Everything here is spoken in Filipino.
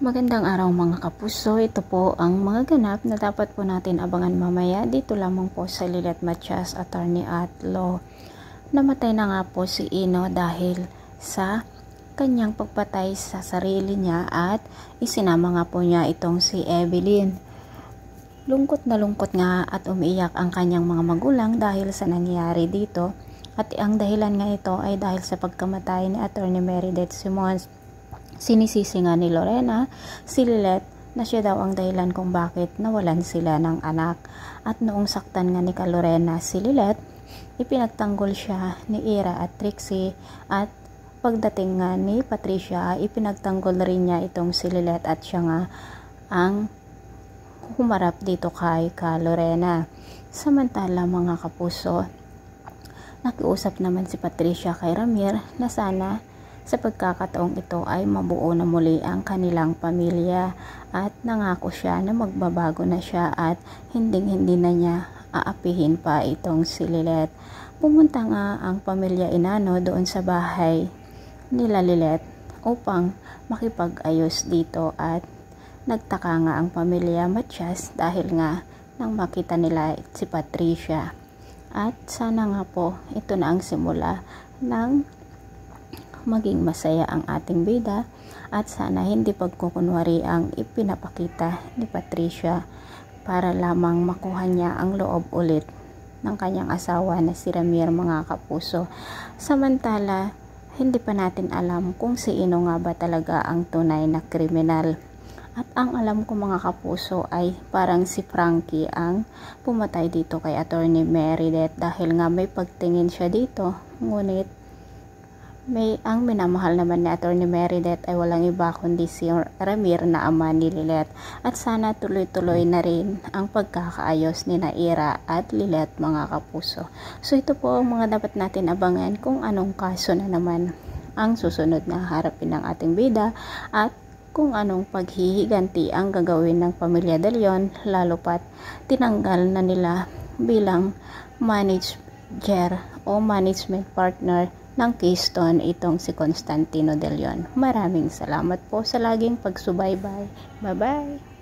Magandang araw mga kapuso, ito po ang mga ganap na dapat po natin abangan mamaya dito lamang po sa Lilet Matias, Attorney at Law. Namatay na nga po si Ino dahil sa kanyang pagpatay sa sarili niya at isinama nga po niya itong si Evelyn. Lungkot nga at umiiyak ang kanyang mga magulang dahil sa nangyari dito at ang dahilan nga ito ay dahil sa pagkamatay ni Attorney Meredith Simons. Sinisisi nga ni Lorena si Lilet na siya daw ang dahilan kung bakit nawalan sila ng anak. At noong saktan nga ni Lorena si Lilet, ipinagtanggol siya ni Ira at Trixie, at pagdating nga ni Patricia, ipinagtanggol rin niya itong si Lilet at siya nga ang humarap dito kay Lorena. Samantala mga kapuso, nakiusap naman si Patricia kay Ramir na sana sa pagkakataong ito ay mabuo na muli ang kanilang pamilya, at nangako siya na magbabago na siya at hindi na niya aapihin pa itong si Lilet. Pumunta nga ang pamilya Inano doon sa bahay nila Lilet upang makipag-ayos dito, at nagtaka nga ang pamilya Matias dahil nga nang makita nila si Patricia. At sana nga po ito na ang simula ng maging masaya ang ating bida, at sana hindi pagkukunwari ang ipinapakita ni Patricia para lamang makuha niya ang loob ulit ng kanyang asawa na si Ramir mga kapuso. Samantala, hindi pa natin alam kung si Ino nga ba talaga ang tunay na kriminal. At ang alam ko mga kapuso ay parang si Frankie ang pumatay dito kay Attorney Meredith dahil nga may pagtingin siya dito, ngunit ang minamahal naman ni Attorney Meredith ay walang iba kundi si Ramir na ama ni Lilet. At sana tuloy-tuloy na rin ang pagkakaayos ni Ira at Lilet mga kapuso. So ito po ang mga dapat natin abangan kung anong kaso na naman ang susunod na harapin ng ating bida, at kung anong paghihiganti ang gagawin ng pamilya De Leon, lalo pat tinanggal na nila bilang manager o management partner ng Keystone itong si Constantino De Leon. Maraming salamat po sa laging pagsubaybay. Bye-bye!